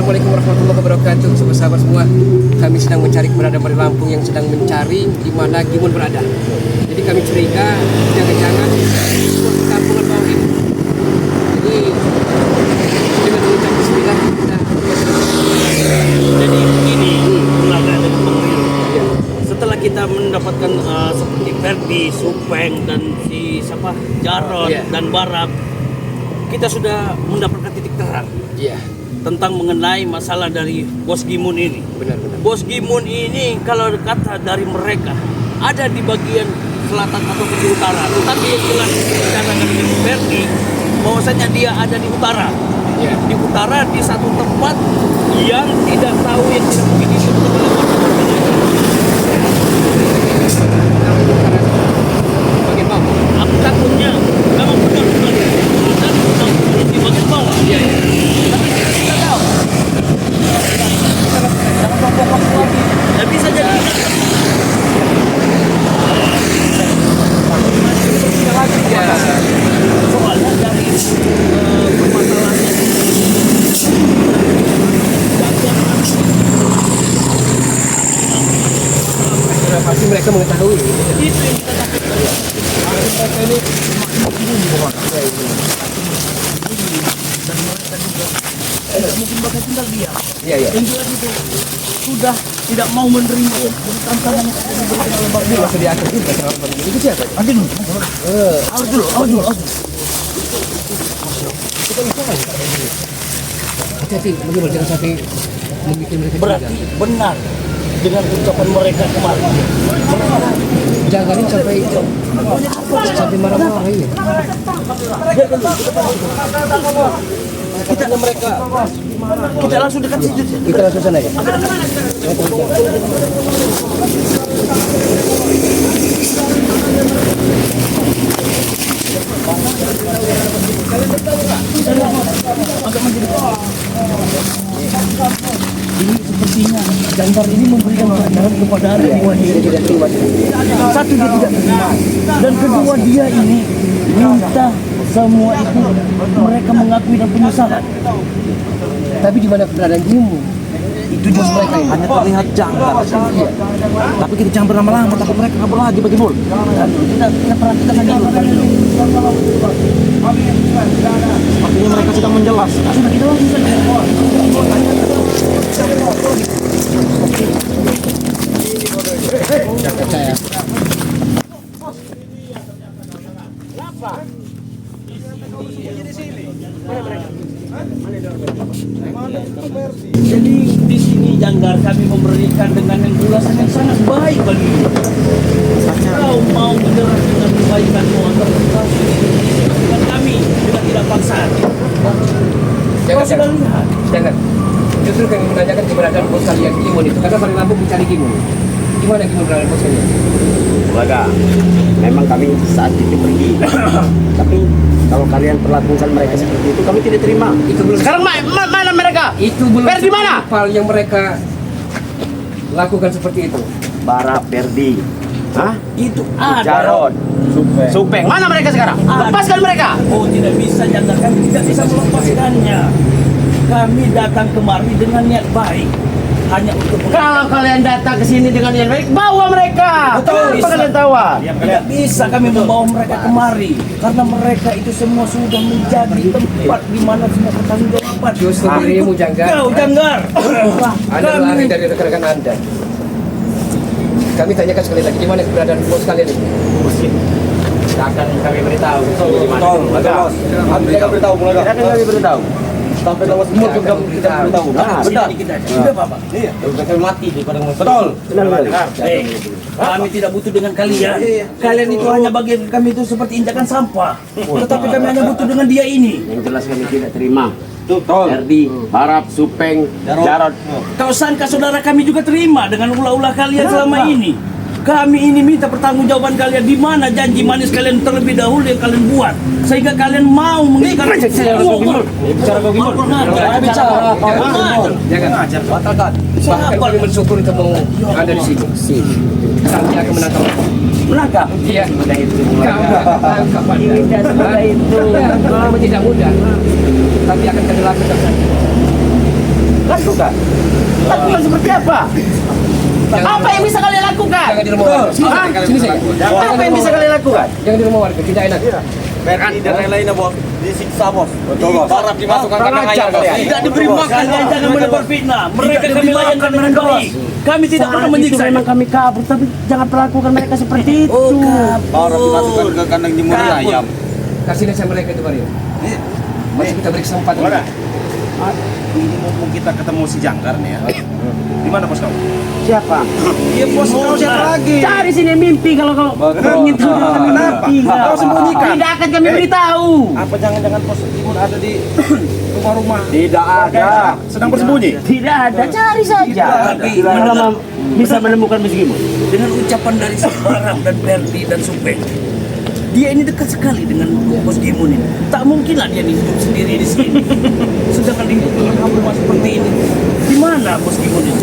Assalamualaikum warahmatullahi wabarakatuh. Sahabat-sahabat semua, kami sedang mencari keberadaan dari Lampung yang sedang mencari di mana Gimun berada. Jadi kami curiga jangan-jangan kampungan bawah ini. Jadi dengan mengucap bismillah kita. Jadi begini, setelah kita mendapatkan seperti Ferdi, Supeng dan si siapa Jarod dan Barab, kita sudah mendapatkan titik terang. Tentang mengenai masalah dari Bos Gimun ini. Benar-benar. Bos Gimun ini kalau kata dari mereka ada di bagian selatan atau di utara. Tetapi yang jelas secara dari Ferdi bahwasanya dia ada di utara. Di utara di satu tempat yang tidak tahu yang tidak mungkin itu Bagaimana? aku takutnya memang benar-benar ada di bagian bawah. Tapi kita tidak tahu. Jangan bongkok lagi. Ya bisa jadi. Soalnya dari permasalahannya Pasti mereka mengetahui. itu yang kita takutkan. Mereka ini Dan mereka juga tidak mungkin bakal tinggal diam. Iya. Yang jelas itu sudah tidak mau menerima tantangan yang diberikan oleh Bang Ini masih diatur juga sama begini. Itu siapa? Adi dulu. Awas dulu. Kita bisa kan? Hati-hati, bagaimana jangan sampai membuat mereka Berarti benar dengan ucapan mereka kemarin. Janganin sampai marah-marah ini. Kita mereka. Kita langsung dekat situ. Kita langsung sana ya. Ini sepertinya Jangkar ini memberikan pelajaran kepada kedua dia. Satu, dia tidak terima, dan kedua dia ini minta semua itu mereka mengakui dan penyesalan. Tapi di mana keberadaan Gimun? Itu bos mereka ini. Hanya terlihat jangkar. Iya. Tapi kita jangan berlama-lama, takut mereka kabur lagi bagi Mul. Kita perhatikan saja dulu. Sepertinya mereka sedang menjelaskan. Sudah kita langsung saja. Percaya. Jadi di sini Janggar kami memberikan dengan yang ulasan yang sangat baik bagi kau mau menyerah dengan kebaikanmu atau dengan kami dengan tidak paksaan. Kau sudah lihat. Jangan. Justru kami menanyakan keberadaan bos kalian Gimun itu. Karena paling Lampung mencari Gimun. Gimana Gimun berada bos kalian? Bulaga, memang kami saat itu pergi. Tapi kalau kalian perlakukan mereka seperti itu, kami tidak terima. Itu belum. Sekarang mana mereka? Itu belum. Ferdi mana? Hal yang mereka lakukan seperti itu. Bara Ferdi. Hah? Itu ada. Jarod. Supeng. Mana mereka sekarang? Lepaskan mereka. Oh, tidak bisa Janggar, kami tidak bisa melepaskannya. Kami datang kemari dengan niat baik. Hanya untuk Kalau kalian datang ke sini dengan yang baik, bawa mereka. Betul. Kenapa kalian tawar? tidak bisa kami membawa mereka kemari karena mereka itu semua sudah menjadi tempat di mana semua pertanggungjawaban. Justru dirimu Janggar. Kau Janggar. Anda lari dari rekan-rekan Anda. Kami tanyakan sekali lagi, di mana keberadaan bos kalian itu? Akan kami beritahu. Betul. Kita beritahu, Bulaga. Akan kami beritahu. Sampai lewat semua kita beritahu. Benar. Sudah Bapak. Iya. Kita mati daripada Betul. Benar. Kami tidak butuh dengan kalian. Kalian itu hanya bagi kami itu seperti injakan sampah. Tetapi kami hanya butuh dengan dia ini. Yang jelas kami tidak terima. Betul. Ferdi, Barab, Supeng, Jarod. Kau sangka saudara kami juga terima dengan ulah-ulah kalian selama ini. Kami ini minta pertanggungjawaban kalian, di mana janji manis kalian terlebih dahulu yang kalian buat sehingga kalian mau mengikat Bicara kau Gimul. Jangan ajar. Batalkan. Bahkan kami bersyukur ketemu Anda di sini. Kami akan menangkap. menangkap. Iya. Mudah itu. Kami akan menangkap Anda. Tidak semudah itu. Memang tidak mudah. Tapi akan kami lakukan. Kan lakukan? Lakukan seperti apa? Apa yang bisa kalian lakukan? Jangan di rumah warga. Sini saja. Apa yang bisa kalian lakukan? Jangan di rumah warga, tidak enak. Pergi dan lain-lainnya bos. Disiksa bos. Betul bos. Harap dimasukkan kandang ayam bos. Tidak diberi makan, jangan menebar fitnah. Mereka kami layankan dengan baik. Kami tidak pernah menyiksa. Memang kami kabur, tapi jangan perlakukan mereka seperti itu. Harap dimasukkan ke kandang jemur ayam. Kasih nasihat mereka itu Mario. Masih kita beri kesempatan. Ini mumpung kita ketemu si Janggar nih ya. Di mana bos kamu? Siapa? Iya bos, kau siapa lagi? Cari sini mimpi kalau kau ingin tahu kami mimpi. Kau sembunyikan. Tidak akan kami beritahu. Apa jangan-jangan bos Imun ada di rumah-rumah? Tidak ada. Sedang bersembunyi? Tidak ada. Cari saja. Tapi Kalau bisa menemukan meskipun. dengan ucapan dari Sembarang dan Perdi dan Supeng, dia ini dekat sekali dengan Bos Gimun ini. Tak mungkinlah dia hidup sendiri di sini. Sedangkan di rumah seperti ini, di mana Bos Gimun ini?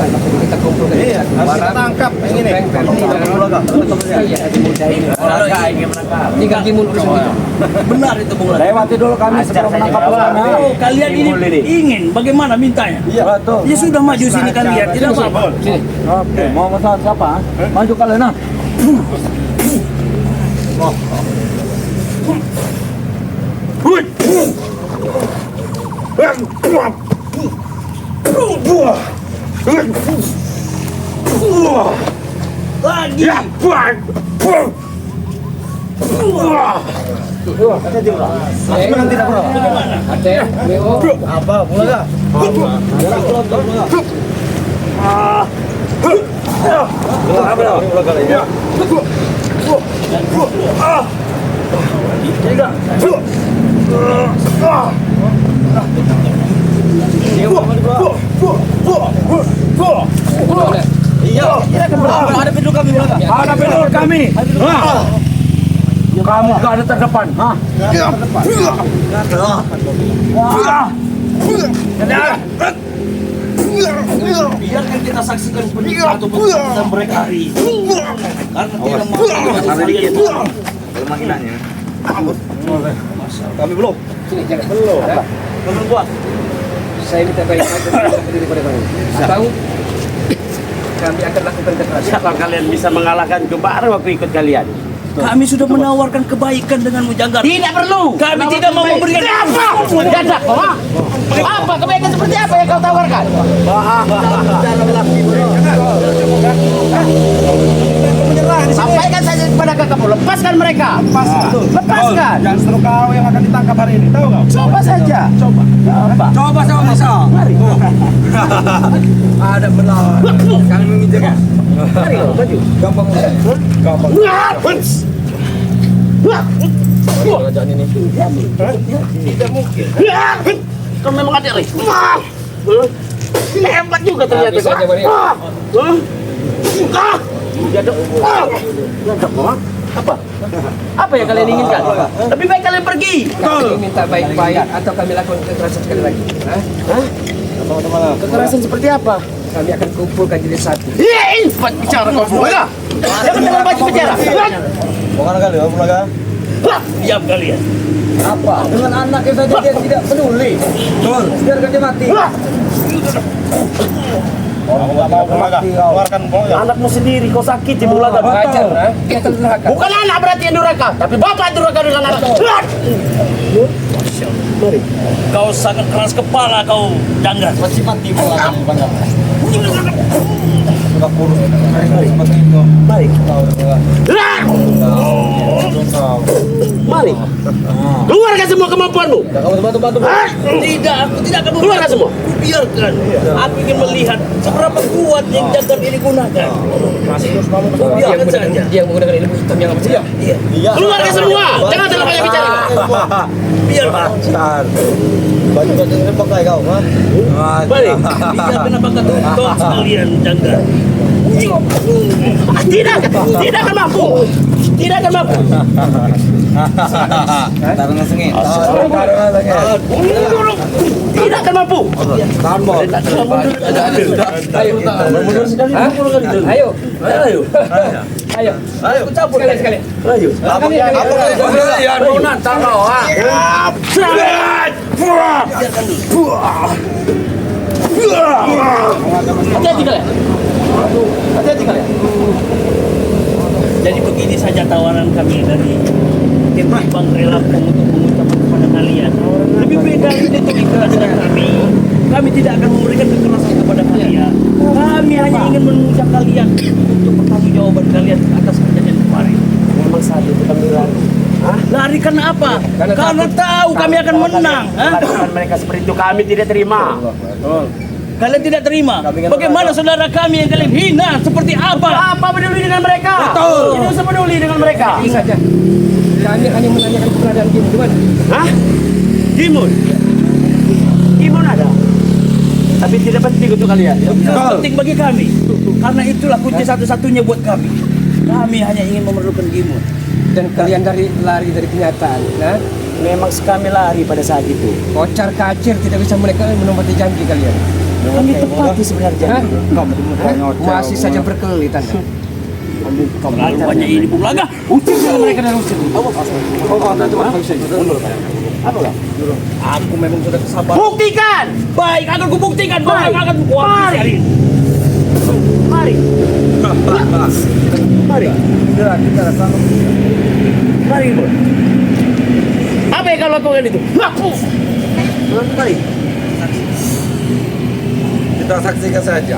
Kita kumpulkan. Iya, harus kita tangkap yang ini. Tinggal Gimun urusan itu. Benar itu Bung Lada. Lewati dulu kami sebelum menangkap orang. Oh, kalian ini ingin bagaimana mintanya? Iya betul. Ya sudah maju sini kalian, tidak apa-apa. Sini. Oke, mau masalah siapa? Maju kalian nah. Lagi. Ada WO. Apa? Mulai Ada pintu kami belakang. Ada pendor kami. Kamu gak ada terdepan. Hah? Biarkan kita saksikan penderitaan atau penderitaan mereka hari ini. Karena tidak mau kalian. Kami belum. Sini, jangan belum. Belum buat. Saya minta baik-baik daripada kami. Atau kami akan lakukan kekerasan. Siapa kalian bisa mengalahkan baru aku ikut kalian. Kami sudah menawarkan kebaikan denganmu Janggar. Tidak perlu. Kami tidak mau memberikan apa. Dadak, apa kebaikan seperti apa yang kau tawarkan? Sampaikan saja kepada kakakmu, lepaskan mereka. Lepaskan. Jangan seru kau yang akan ditangkap hari ini, tahu kau? Coba saja. Coba. Coba sama Masa. Mari. Ada benar. Kami menginjak. Mari, maju. Gampang. Gampang. Kerajaan ini. Tidak mungkin. Kau memang ada ris. Hebat juga ternyata. Bisa aja, Mario. Apa? Apa yang kalian inginkan? Lebih baik kalian pergi. Kami minta baik-baik atau kami lakukan kekerasan sekali lagi. Hah? Kekerasan seperti apa? Kami akan kumpulkan jadi satu. Cepat bicara kau semua. Jangan dengan baju bicara. Bukan kali, bukan. Diam kalian. Apa? Dengan anaknya saja dia tidak peduli. Betul. Biarkan dia mati. Kamu nggak mau Bulaga? Keluarkan Bulaga. Anakmu sendiri kau sakiti Bulaga. Wajar, ha? Dia akan durhaka. Bukan anak berarti yang durhaka, tapi bapak durhaka dengan anak. Mari. Kau sangat keras kepala kau Janggar. Masih mati Bulaga. Sudah kurus. Seperti itu. Mari. Mari. Keluarkan semua kemampuanmu. Kamu bantu. Tidak, aku tidak akan Keluarkan semua. Biarkan. Aku ingin melihat seberapa kuat yang Janggar ini gunakan. Biarkan saja. Dia menggunakan ilmu hitam yang apa saja. Iya. Iya. Keluarkan semua. Jangan terlalu banyak bicara. Biarkan. Baju-baju ini pakai kau, ha? Mari. Biarkan apa kata kau sekalian Janggar. Tidak akan mampu. Tidak akan mampu. Tarungan sengit. Tidak akan mampu. Tahan, Bos. Ayo. Ayo. Ayo. Ayo. Ayo. Campur sekali. Ayo. Apa Nantang kau, ha? saja tawaran kami dari tim Bang Relampung untuk mengucapkan kepada kalian. Lebih baik kalian itu ikhlas dengan kami. Kami tidak akan memberikan kekerasan kepada kalian. Kami hanya ingin mengucap kalian untuk pertanggungjawaban kalian atas kejadian kemarin. Memang saat itu kami lari. Lari karena apa? Karena tahu kami akan menang. Lakukan mereka seperti itu kami tidak terima. Kalian tidak terima. Bagaimana saudara kami yang kalian hina? Seperti apa? Apa peduli dengan mereka? Betul. Tidak usah peduli dengan mereka. Ini saja. Kami hanya menanyakan keberadaan Gimun di mana. Hah? Gimun? Gimun ada. Tapi tidak penting untuk kalian. Penting bagi kami. Karena itulah kunci satu-satunya buat kami. Kami hanya ingin memerlukan Gimun. Dan kalian lari dari kenyataan. Nah, Memang kami lari pada saat itu. kocar kacir tidak bisa menempati janji kalian. Kami tepati sebenarnya. Hah? Masih saja berkelit Anda. Lalu banyak ini Bulaga. Usir saja mereka dari usir. Apa lah? Aku memang sudah kesabaran. Buktikan! Baik, akan kubuktikan. Baik, akan Mari. Mari. Mari. Mari, Bro. Apa yang kau lakukan itu? Ngaku. Mari. Kita saksikan saja.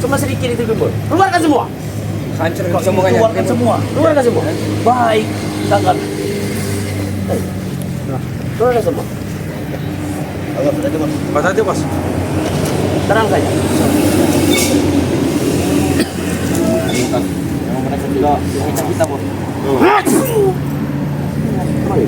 Cuma sedikit itu, Bro. Keluarkan semua. Hancurkan semuanya. Keluarkan semua. Keluarkan semua. Baik, tangan. Keluarkan semua. Mas aja mas. Terang saja. Mereka juga mengincar kita bos. Mari.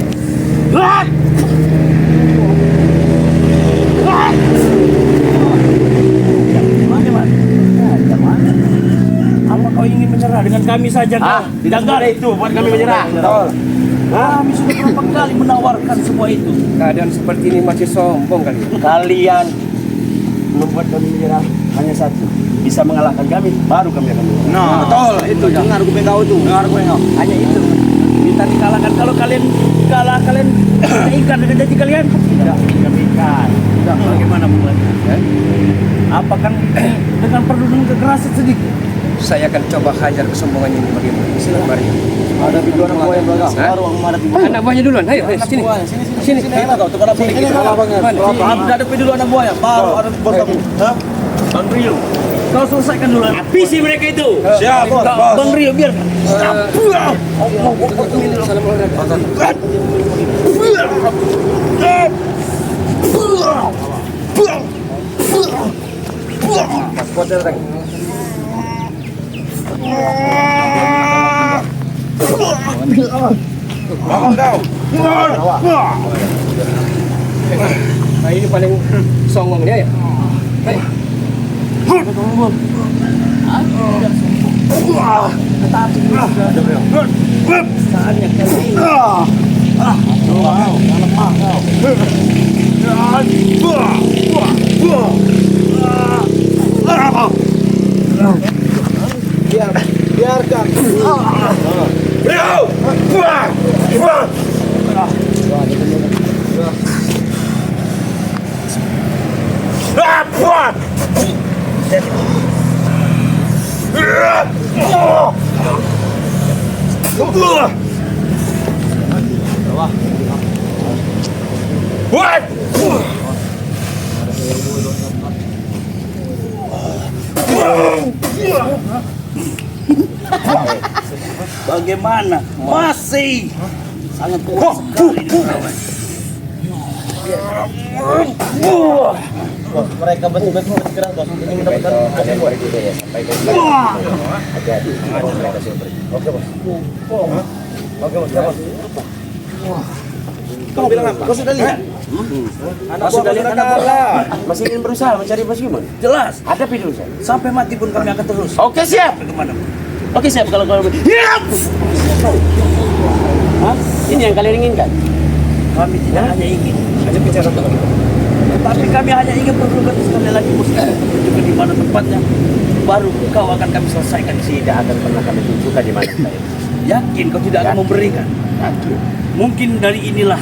Apa kau ingin menyerah dengan kami saja? Tidak ada itu buat kami menyerah. Kami sudah berapa kali menawarkan semua itu. Keadaan seperti ini masih sombong kalian. Kalian membuat kami menyerah hanya satu, bisa mengalahkan kami, baru kami akan menyerah. Nah, betul itu. Dengar gue kau itu. Dengar gue kau. Hanya itu. Minta dikalahkan. Kalau kalian kalah, kalian ikat dengan janji kalian? Tidak, kami ikat. Tidak, bagaimana mulanya? Apa kan dengan perlu dengan kekerasan sedikit? Saya akan coba hajar kesombongannya ini bagaimana. Silakan mari. Ada video anak buah yang belakang. Baru ada video. Anak buahnya duluan. Ayo, sini. Sini. Enak kau tukar apa? Ini kalah banget. Ada video dulu anak buahnya. Baru ada baru kamu. Hah? Bang Rio, kau selesaikan dulu. Habisi mereka itu. Siap bos. Bang Rio, biar. Salam olahraga. Kuat datang. Nah, ini paling songong dia ya. Ayo. Saatnya kali ini. Biarkan. Bagaimana? Masih sangat kuat sekali. Mereka betul-betul bergerak bos. Ini mendapatkan poin buat itu ya. Sampai ke hati-hati. Mereka sih pergi. Oke bos. Oke bos. Kamu bilang apa? Kau sudah lihat? Anak sudah lihat anak bola. Masih ingin berusaha mencari Mas Gimun? Jelas. Hadapi dulu saya. Sampai mati pun kami akan terus. Oke siap. Bagaimana? Oke siap kalau Hah? Ini yang kalian inginkan? Kami tidak hanya ingin. Hanya bicara tapi kami hanya ingin berdoa sekali lagi muslim juga di mana tempatnya. Baru kau akan kami selesaikan. Tidak akan pernah kami tunjukkan di mana saya. Yakin kau tidak akan memberikan? Yakin. Mungkin dari inilah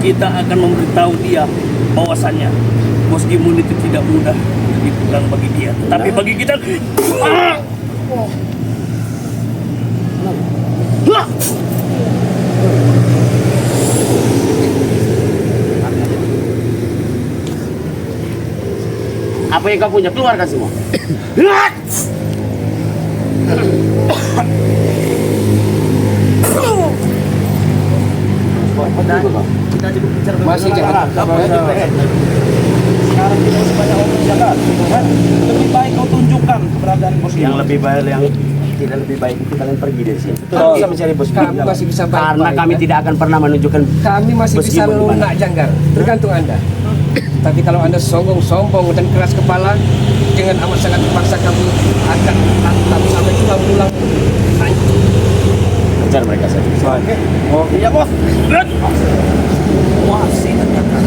kita akan memberitahu dia bahwasannya Bos Gimun itu tidak mudah dipegang bagi dia, tapi bagi kita Apa yang kau punya keluarkan semua. Kita juga bicara Masih jangan. sekarang kita masih banyak orang di Jakarta. Lebih baik kau tunjukkan keberadaan bos Yang lebih baik, yang tidak lebih baik itu kalian pergi dari sini. Kau bisa mencari bos Kami masih bisa Karena baik-baik, kami ya. tidak akan pernah menunjukkan Kami masih Bos bisa Gimon di mana? lunak Janggar, tergantung Anda. Tapi kalau Anda sombong dan keras kepala, dengan amat sangat terpaksa kami akan tantang sampai tulang-tulang hancur. kejar mereka saja. Oh iya bos. Masih ternyata.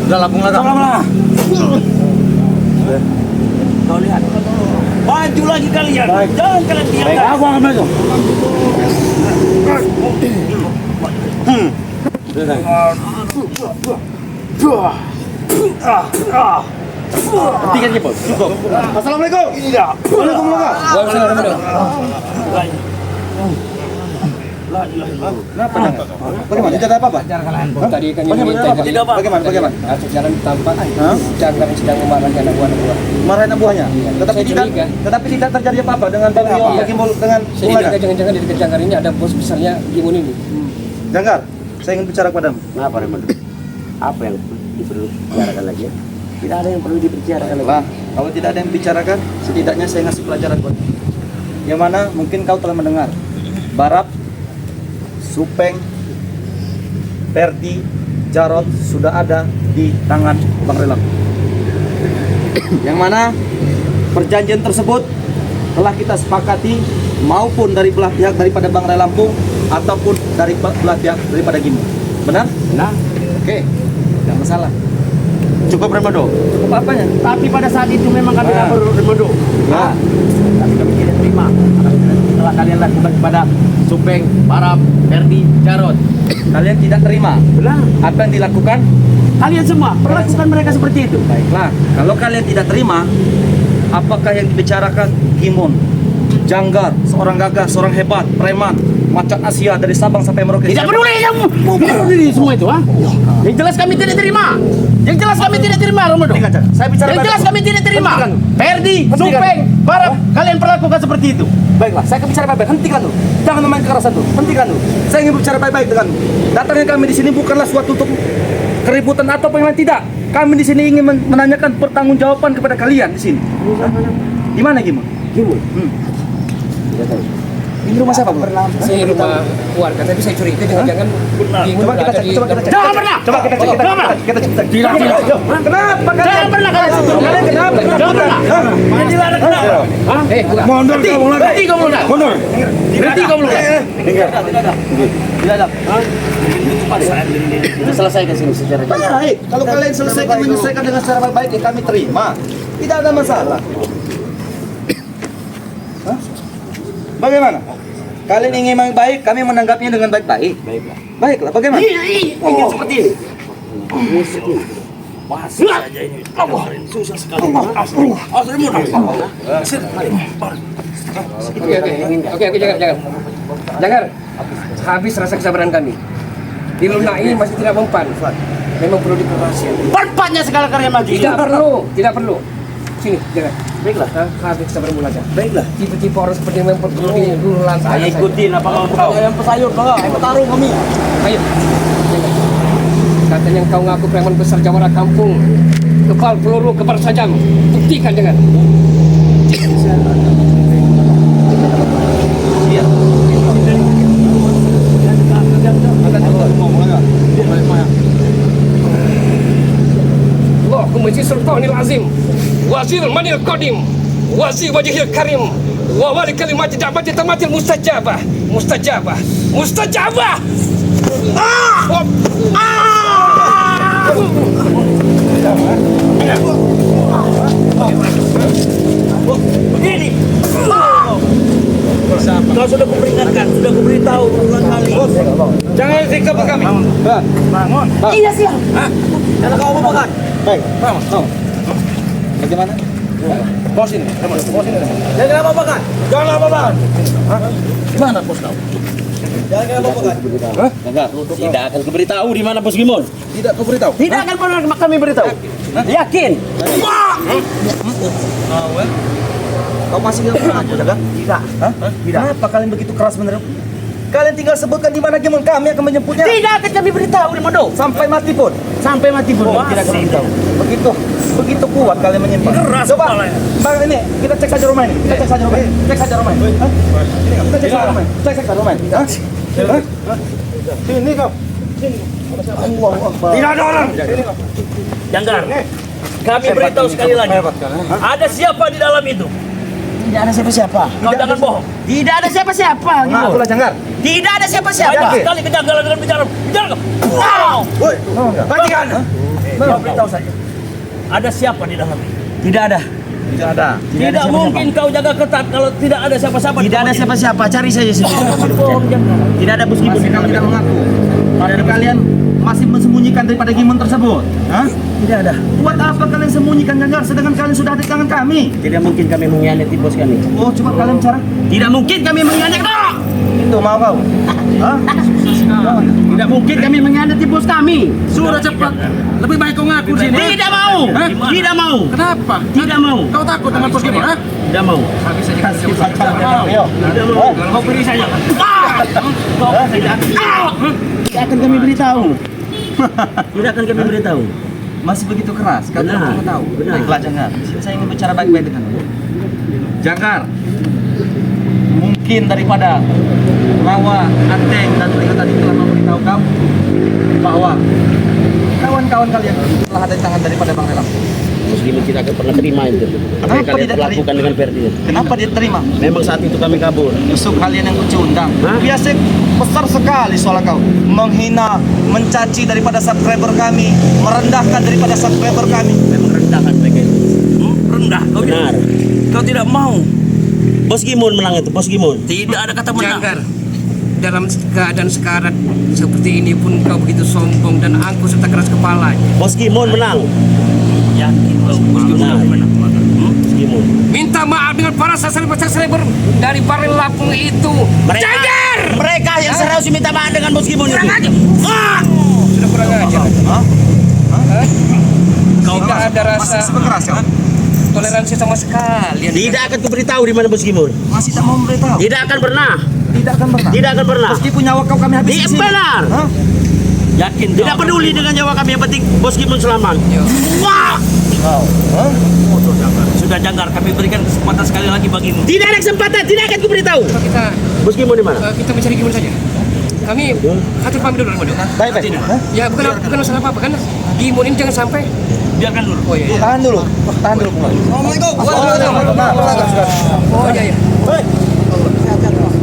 Udah lapung lah. Kau lihat. Maju lagi kalian. Baik. Jangan kalian diam. Aku akan maju. Tiga nih bos. Cukup. Assalamualaikum. Iya. Waalaikumsalam. Waalaikumsalam. Kenapa? Bagaimana? Tidak ada apa-apa. Tadi kan yang minta tadi, Tidak apa. Bagaimana? atau jalan tampak Hah? Janggar sedang memarahi anak buah. Marahin anak buahnya. Iya. Tetapi Saya tidak, curiga. tetapi tidak terjadi apa-apa dengan Bang Rio, Iya. Gimbal dengan Saya Bulaga. curiga jangan-jangan di dekat Janggar ini ada bos besarnya Gimun ini. Janggar, saya ingin bicara kepadamu. Kenapa Raymond? Apa yang perlu dibicarakan lagi? Ya? Tidak ada yang perlu dibicarakan lagi. Lah, kalau tidak ada yang bicarakan, setidaknya saya ngasih pelajaran buat. Yang mana mungkin kau telah mendengar. Barap, Supeng, Perdi, Jarot sudah ada di tangan Bang Relam. Yang mana perjanjian tersebut telah kita sepakati maupun dari belah pihak daripada Bang Rai Lampung ataupun dari belah pihak daripada Gimu. Benar? Nah, Oke, tidak masalah. cukup Raymond. Cukup apanya? Tapi pada saat itu memang kami lapor Raymond. Ya. Tapi kami tidak terima. Setelah kalian lakukan kepada Supeng, Barap, Ferdi, Jarot. Kalian tidak terima Benar. apa yang dilakukan? Kalian semua perlakukan mereka seperti itu. Baiklah, kalau kalian tidak terima, apakah yang dibicarakan Gimun, Janggar, seorang gagah, seorang hebat, preman, macan Asia dari Sabang sampai Merauke? Tidak peduli yang mau peduli semua itu, ha? Yang jelas kami tidak terima. Yang jelas kami tidak terima, Romodo. Hentikan, Cak. Saya bicara Yang jelas baik-baik. kami tidak terima. Hentikan. Ferdi, Hentikan. Supeng, Barap, kalian perlakukan seperti itu. Baiklah, saya akan bicara baik-baik. Hentikan dulu. Jangan memain kekerasan dulu. Hentikan dulu. Saya ingin bicara baik-baik dengan datangnya kami di sini bukanlah suatu untuk keributan atau apa yang lain, tidak. Kami di sini ingin menanyakan pertanggungjawaban kepada kalian di sini. Di mana Gimun? Gimun. Tidak tahu. Ini rumah siapa, Bro? Saya rumah keluarga, tapi saya curiga jangan-jangan Gimun Coba kita berada cek, di coba kita cek. Jangan pernah. Coba kita cek, kita cek. Kenapa kalian? Jangan pernah kalian sentuh. Kalian kenapa? Jangan pernah. Yang dilarang kenapa? bukan. Mundur kamu lagi. Berhenti kamu lah. Mundur. Berhenti kamu lah. Tidak ada. Kita selesaikan sini secara jelas. Baik, kalau kalian selesaikan menyelesaikan dengan cara baik-baik, ya kami terima. Tidak ada masalah. Hah? Bagaimana? Kalian ingin yang baik, kami menanggapnya dengan baik-baik. Baiklah. Baiklah, bagaimana? Ingin seperti ini. Masih saja ini. Susah sekali. Asli Oke, jangan. Jangan. Habis rasa kesabaran kami. Dilunai masih tidak mempan. Memang perlu diperhatikan. Perpannya segala kalian maju. Tidak perlu. Sini, jangan. Baiklah. Habis kesabaran belajar. Baiklah. Tipe-tipe orang seperti yang memang perlu dilululan. Saya ikutin apa mau kau. Ayam pesayur, Bang. Ayam petarung kami. Ayo. Jangan. Katanya kau ngaku preman besar Jawara kampung. Kepal peluru, kepal sajam. Buktikan jangan. Iya. Allahumma jis sultanil azim. Wazir manil qadim. Wazir wajhil karim. Wa wali kalimat da'wati tamatil mustajabah. Mustajabah. Mustajabah. begini. Kau sudah kuperingatkan, sudah kuberitahu berulang kali. Jangan siksa kami. Bangun. Iya siap. Karena kau mau makan. Baik. Bangun. Bagaimana? Bos ini. Jangan apa-apakan. Jangan apa-apa. Gimana bos kau? Jangan apa-apakan. Enggak, tidak akan kuberitahu di mana Bos Gimon. Tidak kau beritahu. Tidak akan pernah kami beritahu. Yakin? Kau masih nggak pernah aja, kan? Tidak. Hah? Tidak. Kenapa kalian begitu keras menerima? Kalian tinggal sebutkan di mana Gimon, kami akan menjemputnya. Tidak akan kami beritahu di Mondo. Sampai mati pun. Sampai mati pun tidak akan beritahu. Begitu kuat kalian menyimpan. Keras Coba, kepalanya. Bang, ini kita cek saja rumah ini. Kita cek saja rumah ini. Cek saja rumah ini. Hah? Kita cek saja rumah ini. Cek saja rumah ini. Hah? Hah? Sini kau. Allahu Akbar. Tidak ada orang. Janggar. Kami beritahu sekali lagi. Ada siapa di dalam itu? Tidak ada siapa-siapa. Kau jangan bohong. Tidak ada siapa-siapa. Nah, itulah Janggar. Tidak ada siapa-siapa. Banyak sekali kejanggalan dalam bicara. Bicara kau. Wow. Woi, Perhatikan. Kau beritahu saja. Ada siapa di dalam itu? Tidak ada. Tidak ada. Tidak mungkin kau jaga ketat kalau tidak ada siapa-siapa. Tidak ada siapa-siapa. Cari saja sendiri. Bohong Janggar. Tidak ada Bos Gimon. Masih kalian tidak mengaku. Padahal kalian masih mensembunyikan daripada Gimon tersebut. Hah? Tidak ada. Buat apa kalian sembunyikan Janggar sedangkan kalian sudah ada di tangan kami? Tidak mungkin kami mengkhianati bos kami. Oh, coba kalian bicara. Tidak mungkin kami mengkhianati. Itu mau kau? Hah? Tidak mungkin kami mengkhianati bos kami. Sudah cepat. Lebih baik kau ngaku sini. Tidak mau. Tidak mau. Kenapa? Tidak mau. Kau takut dengan Bos Gimon? Hah? Tidak mau. Ayo. Tidak mau. Kau beri saja. Tidak akan kami beritahu. Tidak akan kami beritahu. Masih begitu keras. Kalian Benar. tidak tahu. Benar. Baiklah Janggar. Saya ingin bicara baik-baik denganmu. Janggar. Mungkin daripada Rawa, Anteng dan mereka tadi telah memberitahu kamu bahwa kawan-kawan kalian telah ada di tangan daripada Bang Relam. Muslim tidak akan pernah terima itu. Apa yang kalian tidak lakukan dengan Ferdinand? Kenapa dia terima? Memang saat itu kami kabur. Justru kalian yang kucundang. Hah? Biasa besar sekali soal kau. Menghina, mencaci daripada subscriber kami, merendahkan daripada subscriber kami. Memang rendahkan mereka itu. Rendah. Kau Benar. Kau tidak mau. Bos Gimon menang itu, Bos Gimon. Tidak ada kata menang. Janggar, dalam keadaan sekarat seperti ini pun kau begitu sombong dan angkuh serta keras kepala. Bos Gimon menang. Yakin kau Bos Gimon menang. Bos Gimon. Minta maaf dengan para subscriber dari Bareng Lampung itu. Janggar! Mereka yang seharusnya minta maaf dengan Bos Gimon itu. Sudah kurang ajar. Kau tidak ada rasa Keras ya? toleransi sama sekali. Tidak akan kuberitahu di mana Bos Gimon. Masih tak mau memberitahu. Tidak akan pernah. Tidak akan pernah. Tidak akan pernah. Meskipun nyawa kau kami habis di sini. Benar. Hah? Yakin kau? Tidak peduli dengan nyawa kami, yang penting Bos Gimon selamat. Wah! Hah? Sudah Janggar, kami berikan kesempatan sekali lagi bagimu. Tidak ada kesempatan, tidak akan kuberitahu. Kita Bos Gimon di mana? kita mencari gimana saja. Kami atur pamit dulu, Ramado. Baik, baik. Hah? Ya bukan masalah apa-apa kan. Gimon ini jangan sampai. Biarkan dulu. Oh iya. Tahan dulu. Tahan dulu. Assalamualaikum. Oh iya iya.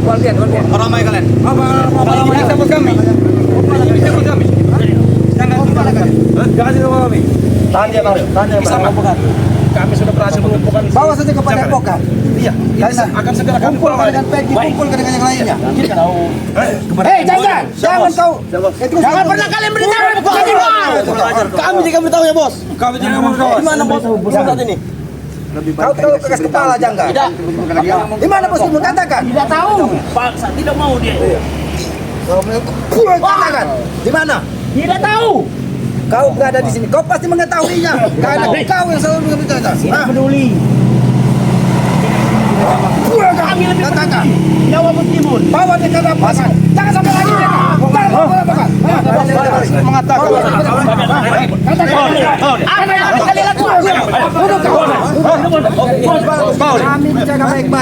Waldian. Ramai kalian. Apa yang sabut kami? Sabut kami. Jangan sama kami. Tahan dia, Bang. Tahan dia, Bang. Kami sudah berhasil mengumpulkan. Bawa saja kepada Pokan. Iya. Akan segera kami Kumpulkan dengan Peggy, kumpulkan dengan yang lainnya. Hei, Jangan kau. Jangan pernah kalian beritahu. Kami juga beritahu ya, Bos. Kami tidak mau kawan. Di mana Bos saat ini? Kau tahu kekas kepala Jangga? Tidak. Di mana Bos Gimon katakan? Tidak tahu. Paksa tidak mau dia. Katakan. Di mana? Tidak tahu. Kau berada di sini. Kau pasti mengetahuinya. Karena kau yang selalu berbicara. Tidak peduli. Kami lebih katakan. Nyawa Bos Gimon. Bawa dia ke lapas. Jangan sampai lagi dia. Jangan sampai lagi. Mengatakan. Apa yang akan kalian lakukan? Kami menjaga baik-baik.